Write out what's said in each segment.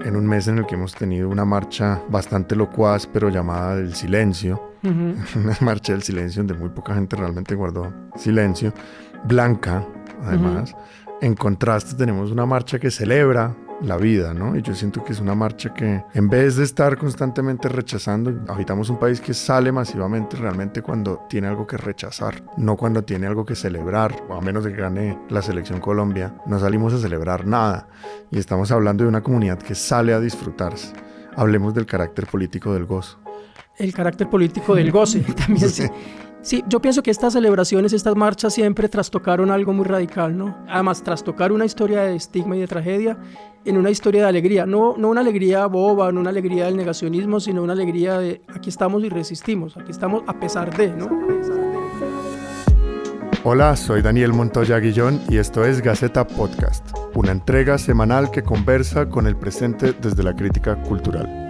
en un mes en el que hemos tenido una marcha bastante locuaz, pero llamada del silencio. Una marcha del silencio donde muy poca gente realmente guardó silencio. Blanca, además. En contraste tenemos una marcha que celebra la vida, ¿no? Y yo siento que es una marcha que, en vez de estar constantemente rechazando, habitamos un país que sale masivamente realmente cuando tiene algo que rechazar, no cuando tiene algo que celebrar, o a menos de que gane la selección Colombia, no salimos a celebrar nada. Y estamos hablando de una comunidad que sale a disfrutarse. Hablemos del carácter político del gozo. El carácter político del goce también. Sí. Sí, yo pienso que estas celebraciones, estas marchas siempre trastocaron algo muy radical, ¿no? Además, trastocar una historia de estigma y de tragedia en una historia de alegría. No una alegría boba, no una alegría del negacionismo, sino una alegría de aquí estamos y resistimos, aquí estamos a pesar de, ¿no? Hola, soy Daniel Montoya Guillón y esto es Gaceta Podcast, una entrega semanal que conversa con el presente desde la crítica cultural.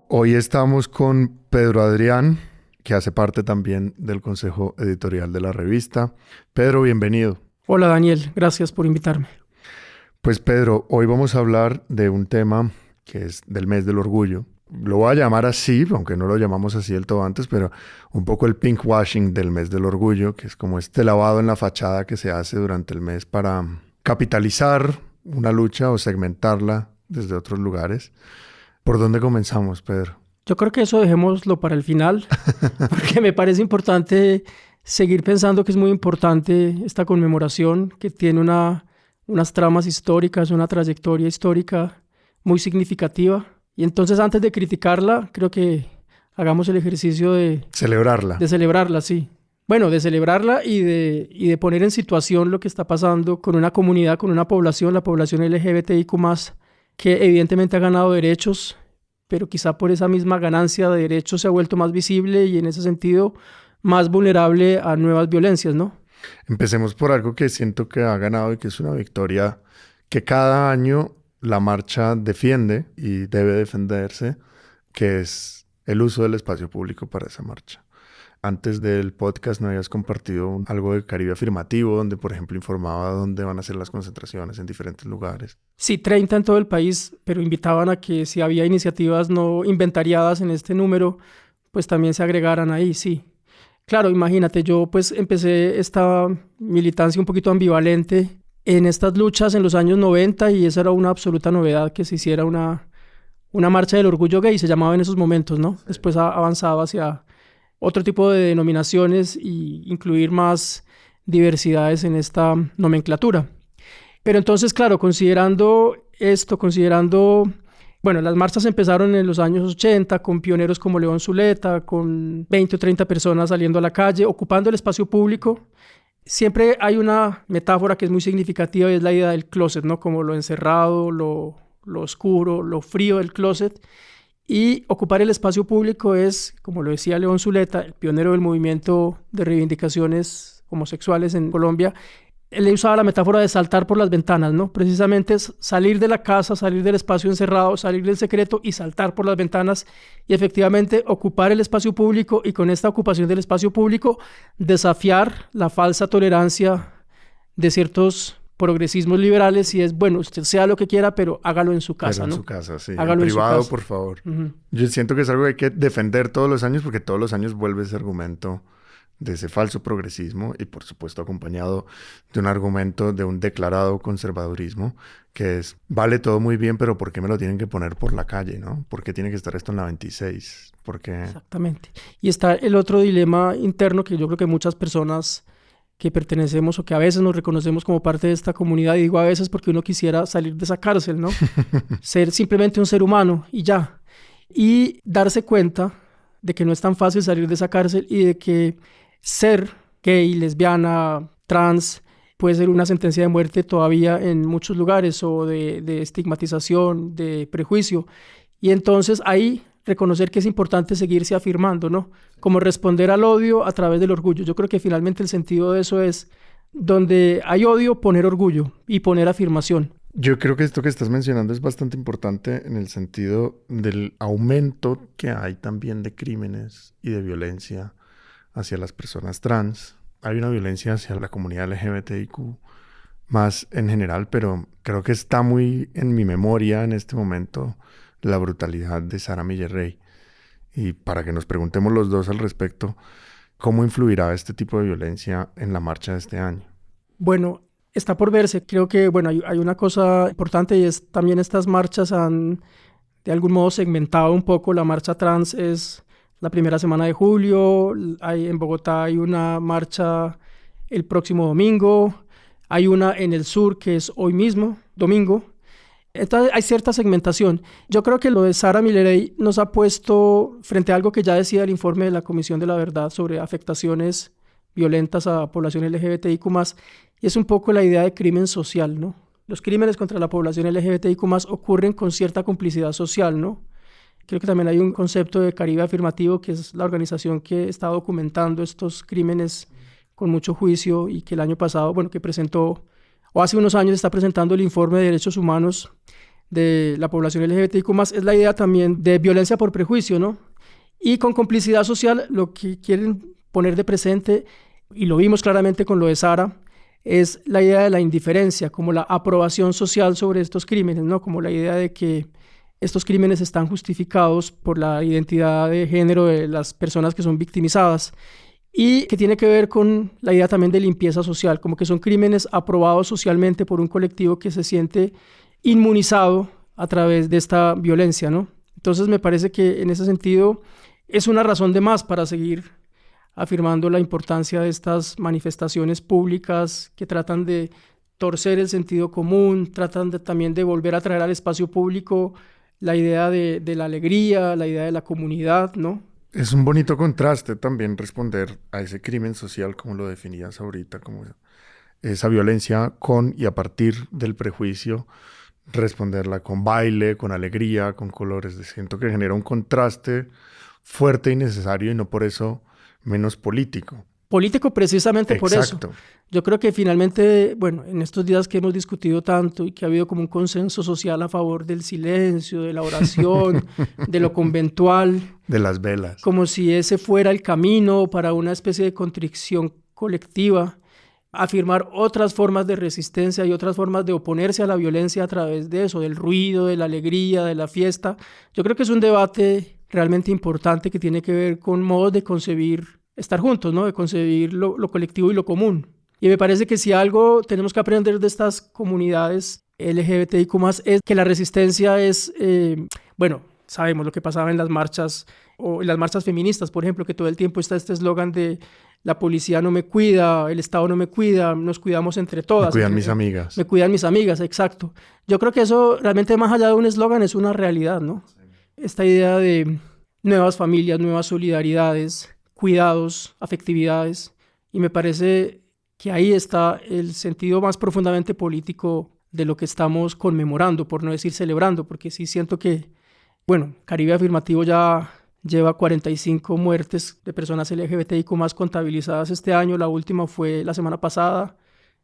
Hoy estamos con Pedro Adrián, que hace parte también del consejo editorial de la revista. Pedro, bienvenido. Hola Daniel, gracias por invitarme. Pues Pedro, hoy vamos a hablar de un tema que es del mes del orgullo. Lo voy a llamar así, aunque no lo llamamos así del todo antes, pero un poco el pinkwashing del mes del orgullo, que es como este lavado en la fachada que se hace durante el mes para capitalizar una lucha o segmentarla desde otros lugares. ¿Por dónde comenzamos, Pedro? Yo creo que eso dejémoslo para el final, porque me parece importante seguir pensando que es muy importante esta conmemoración que tiene unas tramas históricas, una trayectoria histórica muy significativa. Y entonces antes de criticarla, creo que hagamos el ejercicio de celebrarla. De celebrarla, sí. Bueno, de celebrarla y de poner en situación lo que está pasando con una comunidad, con una población, la población LGBTIQ+, que evidentemente ha ganado derechos, pero quizá por esa misma ganancia de derechos se ha vuelto más visible y en ese sentido más vulnerable a nuevas violencias, ¿no? Empecemos por algo que siento que ha ganado y que es una victoria que cada año la marcha defiende y debe defenderse, que es el uso del espacio público para esa marcha. Antes del podcast me habías compartido algo de Caribe Afirmativo, donde, por ejemplo, informaba dónde van a ser las concentraciones en diferentes lugares. Sí, 30 en todo el país, pero invitaban a que si había iniciativas no inventariadas en este número, pues también se agregaran ahí, sí. Claro, imagínate, yo pues empecé esta militancia un poquito ambivalente en estas luchas en los años 90 y esa era una absoluta novedad que se hiciera una marcha del orgullo gay, se llamaba en esos momentos, ¿no? Sí. Después ha avanzado hacia otro tipo de denominaciones y incluir más diversidades en esta nomenclatura. Pero entonces, claro, considerando, bueno, las marchas empezaron en los años 80 con pioneros como León Zuleta, con 20 o 30 personas saliendo a la calle, ocupando el espacio público. Siempre hay una metáfora que es muy significativa y es la idea del closet, ¿no? Como lo encerrado, lo oscuro, lo frío del closet. Y ocupar el espacio público es, como lo decía León Zuleta, el pionero del movimiento de reivindicaciones homosexuales en Colombia. Él usaba la metáfora de saltar por las ventanas, ¿no? Precisamente es salir de la casa, salir del espacio encerrado, salir del secreto y saltar por las ventanas y efectivamente ocupar el espacio público y con esta ocupación del espacio público desafiar la falsa tolerancia de ciertos progresismos liberales y es, bueno, usted sea lo que quiera, pero hágalo en su casa, pero en ¿no? su casa, sí. Hágalo en privado, en su casa. Por favor. Uh-huh. Yo siento que es algo que hay que defender todos los años porque todos los años vuelve ese argumento de ese falso progresismo y por supuesto acompañado de un argumento de un declarado conservadurismo que es, vale todo muy bien, pero ¿por qué me lo tienen que poner por la calle, no? ¿Por qué tiene que estar esto en la 26? ¿Por qué? Exactamente. Y está el otro dilema interno que yo creo que muchas personas que pertenecemos o que a veces nos reconocemos como parte de esta comunidad, y digo a veces porque uno quisiera salir de esa cárcel, ¿no? Ser simplemente un ser humano y ya. Y darse cuenta de que no es tan fácil salir de esa cárcel y de que ser gay, lesbiana, trans, puede ser una sentencia de muerte todavía en muchos lugares o de estigmatización, de prejuicio. Y entonces ahí reconocer que es importante seguirse afirmando, ¿no? Como responder al odio a través del orgullo. Yo creo que finalmente el sentido de eso es donde hay odio, poner orgullo y poner afirmación. Yo creo que esto que estás mencionando es bastante importante en el sentido del aumento que hay también de crímenes y de violencia hacia las personas trans. Hay una violencia hacia la comunidad LGBTIQ+, más en general, pero creo que está muy en mi memoria en este momento la brutalidad de Sara Millerrey. Y para que nos preguntemos los dos al respecto, ¿cómo influirá este tipo de violencia en la marcha de este año? Bueno, está por verse. Creo que, bueno, hay una cosa importante y es también estas marchas han de algún modo segmentado un poco. La marcha trans es la primera semana de julio, en Bogotá hay una marcha el próximo domingo, hay una en el sur que es hoy mismo, domingo. Entonces hay cierta segmentación. Yo creo que lo de Sara Millerrey nos ha puesto frente a algo que ya decía el informe de la Comisión de la Verdad sobre afectaciones violentas a población LGBTIQ+, y es un poco la idea de crimen social, ¿no? Los crímenes contra la población LGBTIQ+ ocurren con cierta complicidad social, ¿no? Creo que también hay un concepto de Caribe Afirmativo, que es la organización que está documentando estos crímenes con mucho juicio y que el año pasado, bueno, que presentó, o hace unos años está presentando el informe de derechos humanos de la población LGBTIQ+, es la idea también de violencia por prejuicio, ¿no? Y con complicidad social, lo que quieren poner de presente, y lo vimos claramente con lo de Sara, es la idea de la indiferencia, como la aprobación social sobre estos crímenes, ¿no? Como la idea de que estos crímenes están justificados por la identidad de género de las personas que son victimizadas y que tiene que ver con la idea también de limpieza social, como que son crímenes aprobados socialmente por un colectivo que se siente inmunizado a través de esta violencia, ¿no? Entonces me parece que en ese sentido es una razón de más para seguir afirmando la importancia de estas manifestaciones públicas que tratan de torcer el sentido común, tratan también de volver a traer al espacio público la idea de la alegría, la idea de la comunidad, ¿no? Es un bonito contraste también responder a ese crimen social, como lo definías ahorita, como esa violencia con y a partir del prejuicio, responderla con baile, con alegría, con colores. Siento que genera un contraste fuerte y necesario y no por eso menos político. Político precisamente por Exacto. eso. Yo creo que finalmente, bueno, en estos días que hemos discutido tanto y que ha habido como un consenso social a favor del silencio, de la oración, de lo conventual. De las velas. Como si ese fuera el camino para una especie de contrición colectiva, afirmar otras formas de resistencia y otras formas de oponerse a la violencia a través de eso, del ruido, de la alegría, de la fiesta. Yo creo que es un debate realmente importante que tiene que ver con modos de concebir estar juntos, ¿no? De concebir lo colectivo y lo común. Y me parece que si algo tenemos que aprender de estas comunidades LGBTIQ+, es que la resistencia es, bueno, sabemos lo que pasaba en las marchas, o en las marchas feministas, por ejemplo, que todo el tiempo está este eslogan de la policía no me cuida, el Estado no me cuida, nos cuidamos entre todas. Me cuidan mis amigas. Me cuidan mis amigas, exacto. Yo creo que eso realmente más allá de un eslogan es una realidad, ¿no? Sí. Esta idea de nuevas familias, nuevas solidaridades, cuidados, afectividades, y me parece que ahí está el sentido más profundamente político de lo que estamos conmemorando, por no decir celebrando, porque sí siento que, bueno, Caribe Afirmativo ya lleva 45 muertes de personas LGBTIQ+ contabilizadas este año. La última fue la semana pasada.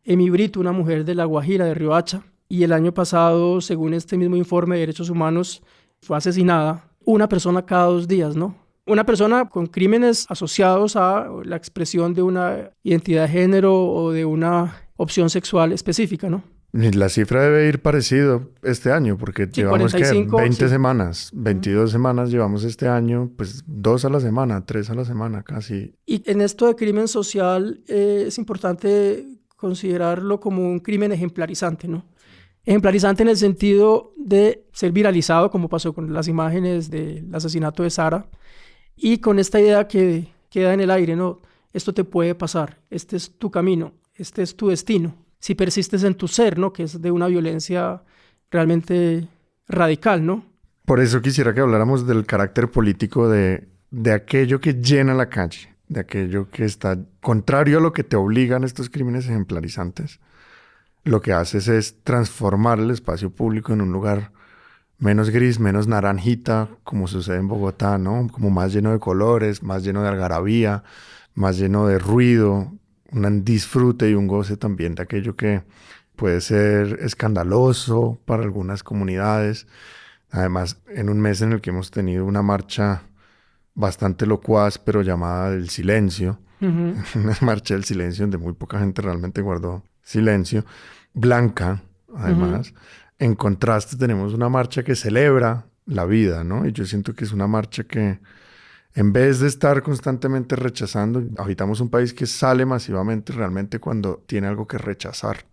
Emi Brito, una mujer de La Guajira, de Riohacha. Y el año pasado, según este mismo informe de derechos humanos, fue asesinada una persona cada 2 días, ¿no? Una persona con crímenes asociados a la expresión de una identidad de género o de una opción sexual específica, ¿no? La cifra debe ir parecido este año, porque sí, llevamos 45, 20 sí. semanas, 22 semanas llevamos este año, pues 2 a la semana, 3 a la semana casi. Y en esto de crimen social es importante considerarlo como un crimen ejemplarizante, ¿no? Ejemplarizante en el sentido de ser viralizado, como pasó con las imágenes del asesinato de Sara, y con esta idea que queda en el aire, ¿no? Esto te puede pasar, este es tu camino, este es tu destino. Si persistes en tu ser, ¿no? Que es de una violencia realmente radical, ¿no? Por eso quisiera que habláramos del carácter político de aquello que llena la calle, de aquello que está contrario a lo que te obligan estos crímenes ejemplarizantes. Lo que haces es transformar el espacio público en un lugar menos gris, menos naranjita, como sucede en Bogotá, ¿no? Como más lleno de colores, más lleno de algarabía, más lleno de ruido, un disfrute y un goce también de aquello que puede ser escandaloso para algunas comunidades. Además, en un mes en el que hemos tenido una marcha bastante locuaz, pero llamada del silencio, una marcha del silencio donde muy poca gente realmente guardó silencio. blanca, además. En contraste tenemos una marcha que celebra la vida, ¿no? Y yo siento que es una marcha que, en vez de estar constantemente rechazando, habitamos un país que sale masivamente realmente cuando tiene algo que rechazar,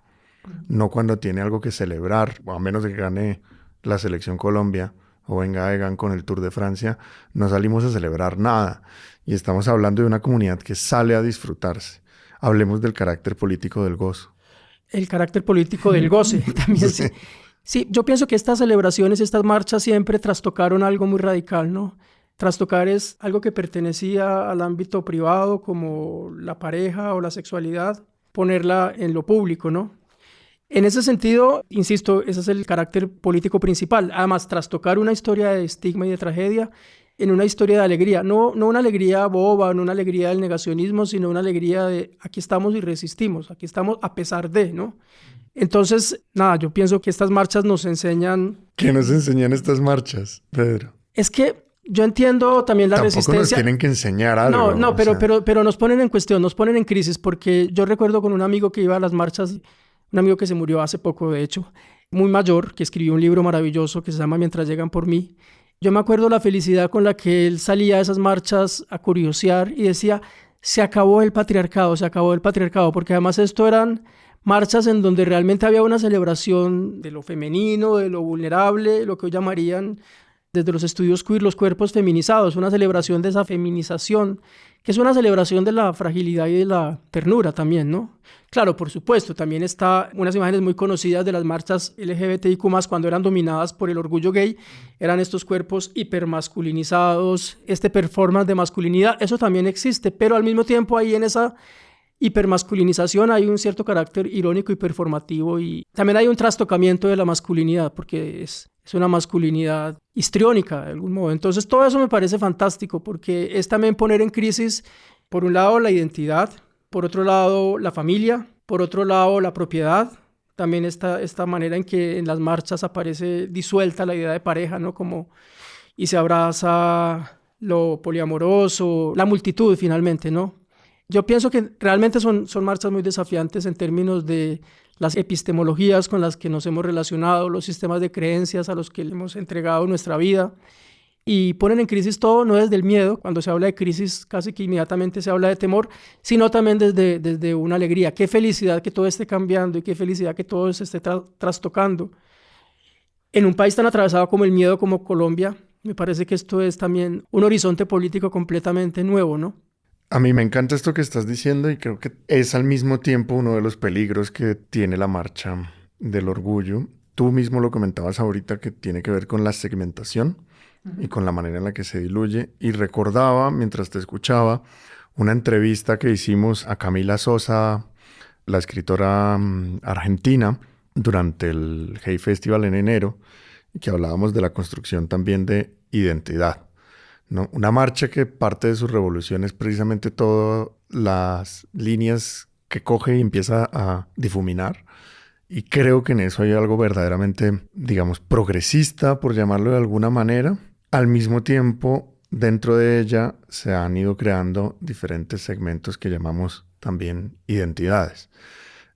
no cuando tiene algo que celebrar, o a menos de que gane la selección Colombia o venga Egan con el Tour de Francia, no salimos a celebrar nada. Y estamos hablando de una comunidad que sale a disfrutarse. Hablemos del carácter político del gozo. El carácter político del goce también. Sí. Sí, yo pienso que estas celebraciones, estas marchas siempre trastocaron algo muy radical, ¿no? Trastocar es algo que pertenecía al ámbito privado, como la pareja o la sexualidad, ponerla en lo público, ¿no? En ese sentido, insisto, ese es el carácter político principal. Además, trastocar una historia de estigma y de tragedia en una historia de alegría. No una alegría boba, no una alegría del negacionismo, sino una alegría de aquí estamos y resistimos, aquí estamos a pesar de, ¿no? Entonces, nada, yo pienso que estas marchas nos enseñan... ¿Qué nos enseñan estas marchas, Pedro? Es que yo entiendo también la resistencia. Tampoco nos tienen que enseñar algo. No, pero nos ponen en cuestión, nos ponen en crisis, porque yo recuerdo con un amigo que iba a las marchas, un amigo que se murió hace poco, de hecho, muy mayor, que escribió un libro maravilloso que se llama Mientras llegan por mí. Yo me acuerdo la felicidad con la que él salía a esas marchas a curiosear y decía, se acabó el patriarcado, porque además esto eran marchas en donde realmente había una celebración de lo femenino, de lo vulnerable, lo que hoy llamarían desde los estudios queer los cuerpos feminizados, una celebración de esa feminización, que es una celebración de la fragilidad y de la ternura también, ¿no? Claro, por supuesto, también está unas imágenes muy conocidas de las marchas LGBTIQ+, cuando eran dominadas por el orgullo gay, eran estos cuerpos hipermasculinizados, este performance de masculinidad, eso también existe, pero al mismo tiempo ahí en esa hipermasculinización hay un cierto carácter irónico y performativo, y también hay un trastocamiento de la masculinidad, porque es una masculinidad histriónica de algún modo. Entonces todo eso me parece fantástico, porque es también poner en crisis, por un lado, la identidad, por otro lado, la familia, por otro lado, la propiedad. También esta manera en que en las marchas aparece disuelta la idea de pareja, ¿no? Y se abraza lo poliamoroso, la multitud finalmente, ¿no? Yo pienso que realmente son marchas muy desafiantes en términos de las epistemologías con las que nos hemos relacionado, los sistemas de creencias a los que le hemos entregado nuestra vida, y ponen en crisis todo, no desde el miedo, cuando se habla de crisis casi que inmediatamente se habla de temor, sino también desde una alegría. Qué felicidad que todo esté cambiando y qué felicidad que todo se esté trastocando. En un país tan atravesado como el miedo como Colombia, me parece que esto es también un horizonte político completamente nuevo, ¿no? A mí me encanta esto que estás diciendo y creo que es al mismo tiempo uno de los peligros que tiene la marcha del orgullo. Tú mismo lo comentabas ahorita, que tiene que ver con la segmentación y con la manera en la que se diluye. Y recordaba, mientras te escuchaba, una entrevista que hicimos a Camila Sosa, la escritora argentina, durante el Hey Festival en enero, y que hablábamos de la construcción también de identidad, ¿no? Una marcha que parte de su revolución es precisamente todas las líneas que coge y empieza a difuminar. Y creo que en eso hay algo verdaderamente, digamos, progresista, por llamarlo de alguna manera. Al mismo tiempo, dentro de ella se han ido creando diferentes segmentos que llamamos también identidades,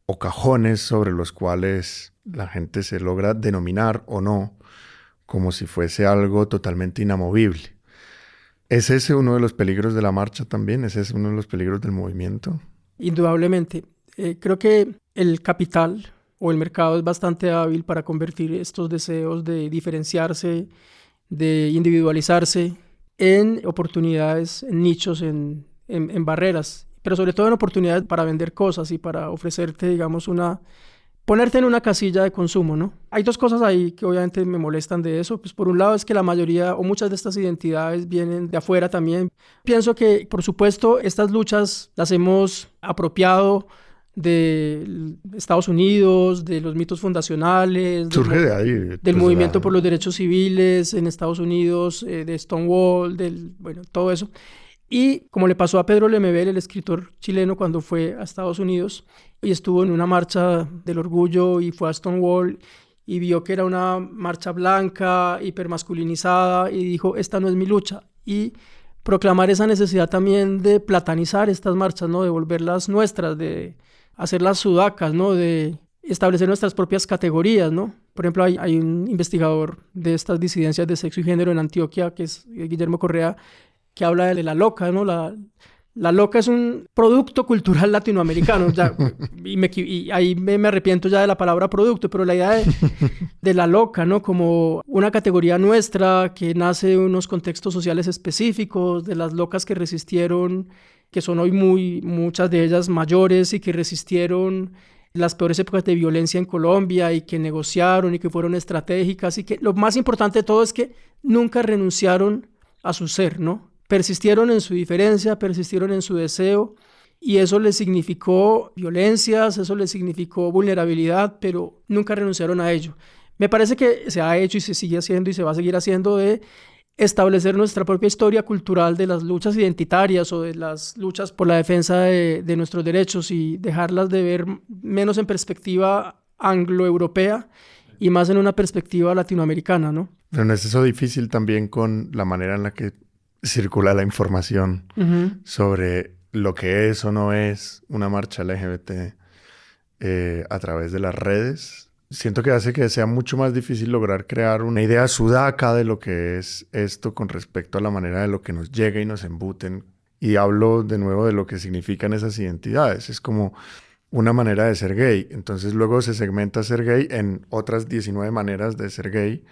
o cajones sobre los cuales la gente se logra denominar o no, como si fuese algo totalmente inamovible. ¿Es ese uno de los peligros de la marcha también? ¿Es ese uno de los peligros del movimiento? Indudablemente. Creo que el capital o el mercado es bastante hábil para convertir estos deseos de diferenciarse, de individualizarse, en oportunidades, en nichos, en barreras, pero sobre todo en oportunidades para vender cosas y para ofrecerte, digamos, ponerte en una casilla de consumo, ¿no? Hay dos cosas ahí que obviamente me molestan de eso. Pues por un lado es que la mayoría o muchas de estas identidades vienen de afuera también. Pienso que, por supuesto, estas luchas las hemos apropiado de Estados Unidos, de los mitos fundacionales, surge de ahí, del movimiento por los derechos civiles en Estados Unidos, de Stonewall, bueno, todo eso. Y como le pasó a Pedro Lemebel, el escritor chileno, cuando fue a Estados Unidos y estuvo en una marcha del orgullo y fue a Stonewall y vio que era una marcha blanca, hipermasculinizada, y dijo, esta no es mi lucha. Y proclamar esa necesidad también de platanizar estas marchas, ¿no? De volverlas nuestras, de hacerlas sudacas, ¿no? De establecer nuestras propias categorías, ¿no? Por ejemplo, hay un investigador de estas disidencias de sexo y género en Antioquia, que es Guillermo Correa, que habla de la loca, ¿no? La loca es un producto cultural latinoamericano. Ya, y ahí me arrepiento ya de la palabra producto, pero la idea de la loca, ¿no? Como una categoría nuestra que nace de unos contextos sociales específicos, de las locas que resistieron, que son hoy muchas de ellas mayores y que resistieron las peores épocas de violencia en Colombia y que negociaron y que fueron estratégicas y que lo más importante de todo es que nunca renunciaron a su ser, ¿no? Persistieron en su diferencia, persistieron en su deseo y eso les significó violencias, eso les significó vulnerabilidad, pero nunca renunciaron a ello. Me parece que se ha hecho y se sigue haciendo y se va a seguir haciendo de establecer nuestra propia historia cultural de las luchas identitarias o de las luchas por la defensa de nuestros derechos y dejarlas de ver menos en perspectiva anglo-europea y más en una perspectiva latinoamericana, ¿no? Pero no es eso difícil también con la manera en la que circula la información sobre lo que es o no es una marcha LGBT a través de las redes. Siento que hace que sea mucho más difícil lograr crear una idea sudaca de lo que es esto con respecto a la manera de lo que nos llega y nos embuten. Y hablo de nuevo de lo que significan esas identidades. Es como una manera de ser gay. Entonces luego se segmenta ser gay en otras 19 maneras de ser gay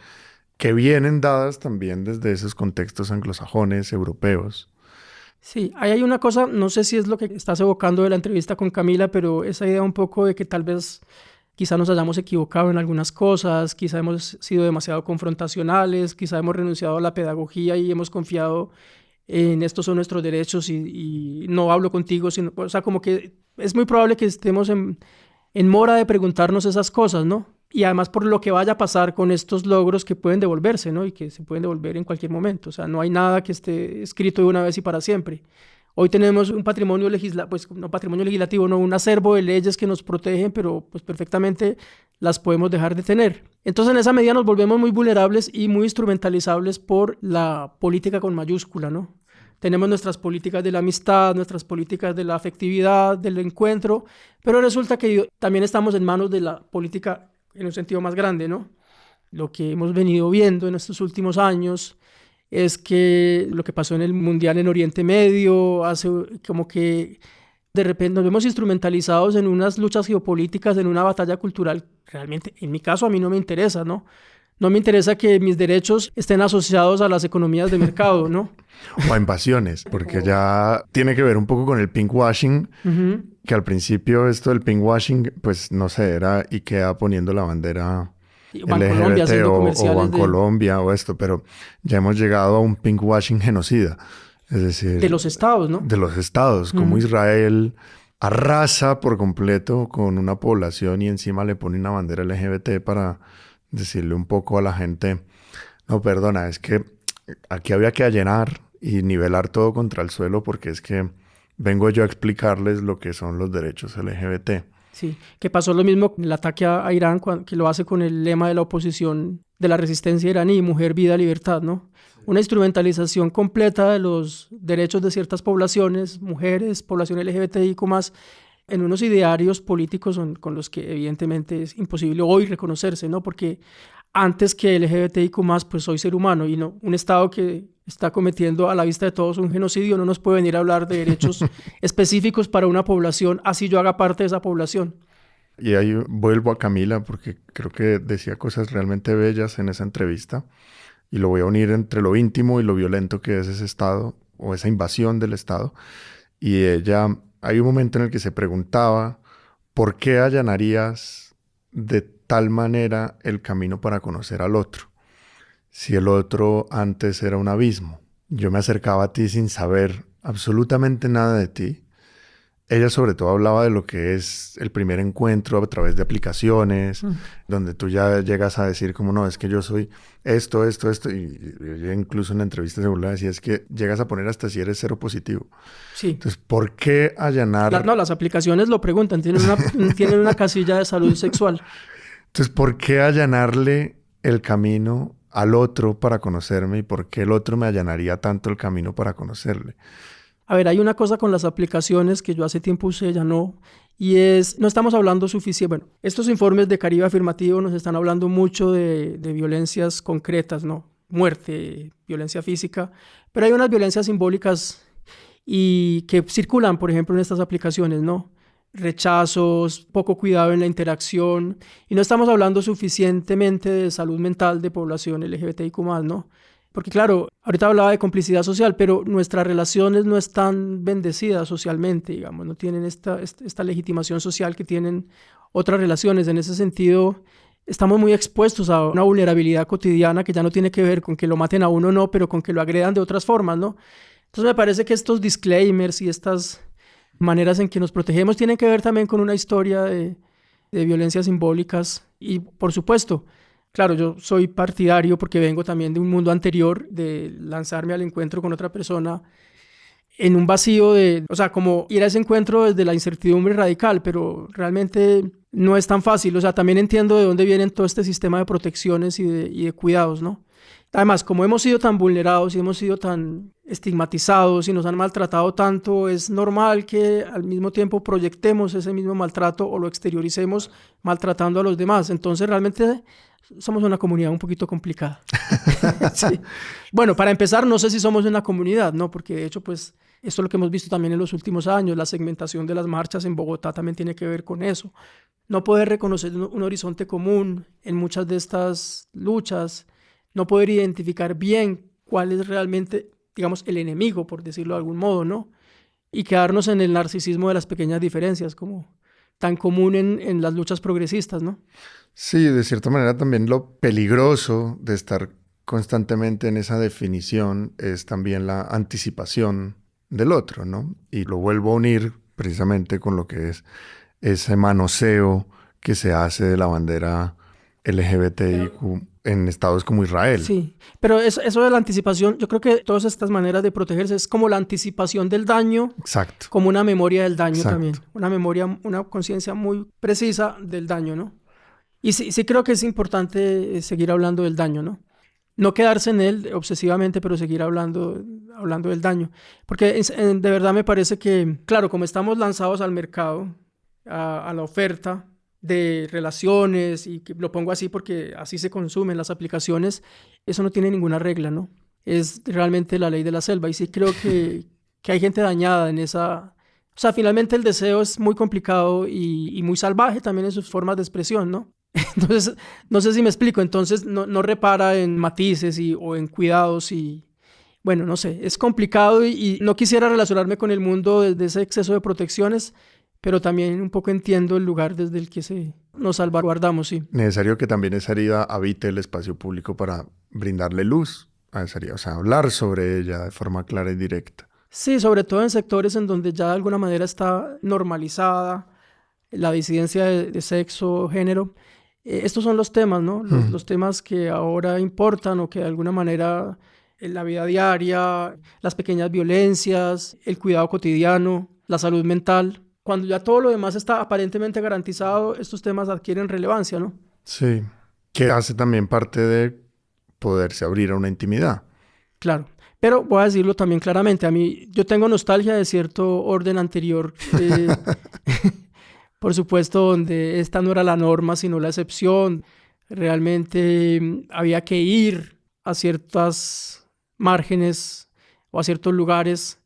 que vienen dadas también desde esos contextos anglosajones, europeos. Sí, ahí hay una cosa, no sé si es lo que estás evocando de la entrevista con Camila, pero esa idea un poco de que tal vez quizá nos hayamos equivocado en algunas cosas, quizá hemos sido demasiado confrontacionales, quizá hemos renunciado a la pedagogía y hemos confiado en estos son nuestros derechos y no hablo contigo, sino, o sea, como que es muy probable que estemos en mora de preguntarnos esas cosas, ¿no? Y además por lo que vaya a pasar con estos logros que pueden devolverse, ¿no? Y que se pueden devolver en cualquier momento. O sea, no hay nada que esté escrito de una vez y para siempre. Hoy tenemos un patrimonio legislativo, no un acervo de leyes que nos protegen, pero pues perfectamente las podemos dejar de tener. Entonces en esa medida nos volvemos muy vulnerables y muy instrumentalizables por la política con mayúscula, ¿no? Tenemos nuestras políticas de la amistad, nuestras políticas de la afectividad, del encuentro, pero resulta que también estamos en manos de la política en un sentido más grande, ¿no? Lo que hemos venido viendo en estos últimos años es que lo que pasó en el Mundial en Oriente Medio hace como que de repente nos vemos instrumentalizados en unas luchas geopolíticas, en una batalla cultural. Realmente, en mi caso, a mí no me interesa, ¿no? No me interesa que mis derechos estén asociados a las economías de mercado, ¿no? O a invasiones, porque ya tiene que ver un poco con el pinkwashing, que al principio esto del pinkwashing, pues no sé, era IKEA poniendo la bandera LGBT o Bancolombia o esto, pero ya hemos llegado a un pinkwashing genocida. Es decir, de los estados, ¿no? De los estados, como Israel arrasa por completo con una población y encima le pone una bandera LGBT para decirle un poco a la gente, no, perdona, es que aquí había que allanar y nivelar todo contra el suelo porque es que vengo yo a explicarles lo que son los derechos LGBT. Sí, que pasó lo mismo con el ataque a Irán, que lo hace con el lema de la oposición de la resistencia iraní, mujer, vida, libertad, ¿no? Una instrumentalización completa de los derechos de ciertas poblaciones, mujeres, población LGBTIQ+, en unos idearios políticos con los que evidentemente es imposible hoy reconocerse, ¿no? Porque antes que LGBTIQ+, pues soy ser humano y no un Estado que está cometiendo a la vista de todos un genocidio no nos puede venir a hablar de derechos específicos para una población, así yo haga parte de esa población. Y ahí vuelvo a Camila porque creo que decía cosas realmente bellas en esa entrevista y lo voy a unir entre lo íntimo y lo violento que es ese Estado o esa invasión del Estado. Y ella, hay un momento en el que se preguntaba ¿por qué allanarías de tal manera el camino para conocer al otro? Si el otro antes era un abismo. Yo me acercaba a ti sin saber absolutamente nada de ti. Ella sobre todo hablaba de lo que es el primer encuentro a través de aplicaciones, donde tú ya llegas a decir como no, es que yo soy esto, y ella incluso en la entrevista se burlaba, decía, es que llegas a poner hasta si eres cero positivo. Sí. Entonces, ¿por qué allanar? No, las aplicaciones lo preguntan, tienen una casilla de salud sexual. Entonces, ¿por qué allanarle el camino al otro para conocerme y por qué el otro me allanaría tanto el camino para conocerle? A ver, hay una cosa con las aplicaciones que yo hace tiempo usé, ya no, no estamos hablando suficiente, bueno, estos informes de Caribe Afirmativo nos están hablando mucho de violencias concretas, ¿no? Muerte, violencia física, pero hay unas violencias simbólicas y que circulan, por ejemplo, en estas aplicaciones, ¿no? Rechazos, poco cuidado en la interacción, y no estamos hablando suficientemente de salud mental de población LGBTIQ+, ¿no? Porque claro, ahorita hablaba de complicidad social, pero nuestras relaciones no están bendecidas socialmente, digamos, no tienen esta legitimación social que tienen otras relaciones. En ese sentido, estamos muy expuestos a una vulnerabilidad cotidiana que ya no tiene que ver con que lo maten a uno o no, pero con que lo agredan de otras formas, ¿no? Entonces me parece que estos disclaimers y estas maneras en que nos protegemos tienen que ver también con una historia de violencias simbólicas y, por supuesto, claro, yo soy partidario porque vengo también de un mundo anterior de lanzarme al encuentro con otra persona en un vacío o sea, como ir a ese encuentro desde la incertidumbre radical, pero realmente no es tan fácil. O sea, también entiendo de dónde vienen todo este sistema de protecciones y de cuidados, ¿no? Además, como hemos sido tan vulnerados y hemos sido tan estigmatizados y nos han maltratado tanto, es normal que al mismo tiempo proyectemos ese mismo maltrato o lo exterioricemos maltratando a los demás. Entonces, realmente somos una comunidad un poquito complicada. Sí. Bueno, para empezar, no sé si somos una comunidad, ¿no? Porque de hecho, pues, esto es lo que hemos visto también en los últimos años. La segmentación de las marchas en Bogotá también tiene que ver con eso. No poder reconocer un horizonte común en muchas de estas luchas, no poder identificar bien cuál es realmente, digamos, el enemigo, por decirlo de algún modo, ¿no? Y quedarnos en el narcisismo de las pequeñas diferencias, como tan común en las luchas progresistas, ¿no? Sí, de cierta manera también lo peligroso de estar constantemente en esa definición es también la anticipación del otro, ¿no? Y lo vuelvo a unir precisamente con lo que es ese manoseo que se hace de la bandera LGBTIQ en estados como Israel. Sí, pero eso de la anticipación, yo creo que todas estas maneras de protegerse es como la anticipación del daño. Exacto. Como una memoria del daño. Exacto. También. Una memoria, una conciencia muy precisa del daño, ¿no? Y sí creo que es importante seguir hablando del daño, ¿no? No quedarse en él obsesivamente, pero seguir hablando del daño. Porque de verdad me parece que, claro, como estamos lanzados al mercado, a la oferta de relaciones, y lo pongo así porque así se consumen las aplicaciones, eso no tiene ninguna regla, ¿no? Es realmente la ley de la selva. Y sí creo que hay gente dañada en esa... O sea, finalmente el deseo es muy complicado y muy salvaje también en sus formas de expresión, ¿no? Entonces, no sé si me explico. Entonces, no repara en matices o en cuidados y... Bueno, no sé, es complicado y no quisiera relacionarme con el mundo desde ese exceso de protecciones, pero también un poco entiendo el lugar desde el que nos salvaguardamos, sí. Necesario que también esa herida habite el espacio público para brindarle luz a esa herida, o sea, hablar sobre ella de forma clara y directa. Sí, sobre todo en sectores en donde ya de alguna manera está normalizada la disidencia de sexo, género. Estos son los temas, ¿no? Los temas que ahora importan o que de alguna manera en la vida diaria, las pequeñas violencias, el cuidado cotidiano, la salud mental. Cuando ya todo lo demás está aparentemente garantizado, estos temas adquieren relevancia, ¿no? Sí, que hace también parte de poderse abrir a una intimidad. Claro, pero voy a decirlo también claramente. Yo tengo nostalgia de cierto orden anterior, por supuesto, donde esta no era la norma, sino la excepción. Realmente había que ir a ciertas márgenes o a ciertos lugares.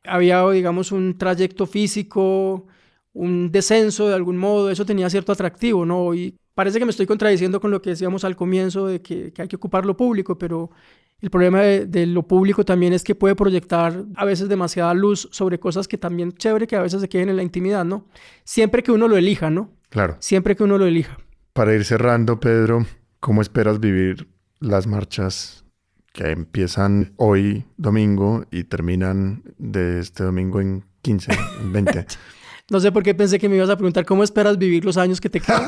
Había, digamos, un trayecto físico, un descenso de algún modo. Eso tenía cierto atractivo, ¿no? Y parece que me estoy contradiciendo con lo que decíamos al comienzo de que hay que ocupar lo público, pero el problema de lo público también es que puede proyectar a veces demasiada luz sobre cosas que también chévere que a veces se queden en la intimidad, ¿no? Siempre que uno lo elija, ¿no? Claro. Siempre que uno lo elija. Para ir cerrando, Pedro, ¿cómo esperas vivir las marchas que empiezan hoy domingo y terminan de este domingo en 15, en 20? No sé por qué pensé que me ibas a preguntar cómo esperas vivir los años que te quedan.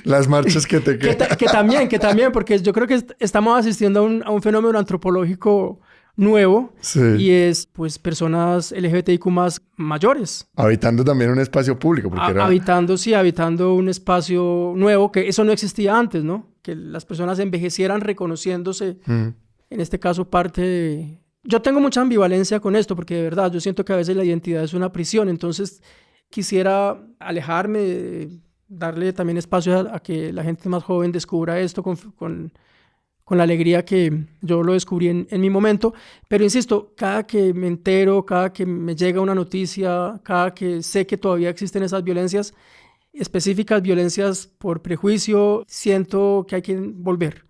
Las marchas que te quedan. Que también, porque yo creo que estamos asistiendo a un fenómeno antropológico nuevo. Sí. Y es, pues, personas LGBTIQ más mayores. Habitando también un espacio público. Porque habitando un espacio nuevo, que eso no existía antes, ¿no? Que las personas envejecieran reconociéndose, en este caso, parte de... Yo tengo mucha ambivalencia con esto, porque de verdad yo siento que a veces la identidad es una prisión. Entonces, quisiera alejarme, darle también espacio a que la gente más joven descubra esto con la alegría que yo lo descubrí en mi momento. Pero insisto, cada que me entero, cada que me llega una noticia, cada que sé que todavía existen esas violencias específicas, violencias por prejuicio, siento que hay que volver.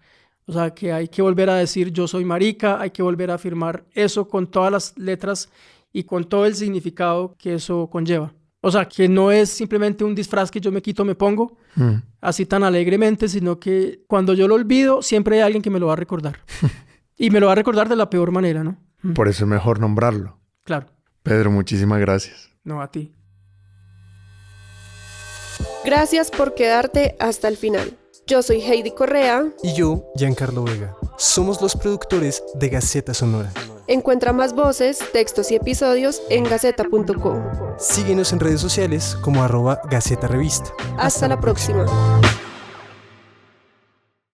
O sea, que hay que volver a decir yo soy marica, hay que volver a afirmar eso con todas las letras y con todo el significado que eso conlleva. O sea, que no es simplemente un disfraz que yo me quito, me pongo, así tan alegremente, sino que cuando yo lo olvido, siempre hay alguien que me lo va a recordar. Y me lo va a recordar de la peor manera, ¿no? Por eso es mejor nombrarlo. Claro. Pedro, muchísimas gracias. No, a ti. Gracias por quedarte hasta el final. Yo soy Heidi Correa. Y yo, Giancarlo Vega. Somos los productores de Gaceta Sonora. Encuentra más voces, textos y episodios en gaceta.co. Síguenos en redes sociales como @Gaceta Revista. Hasta la próxima.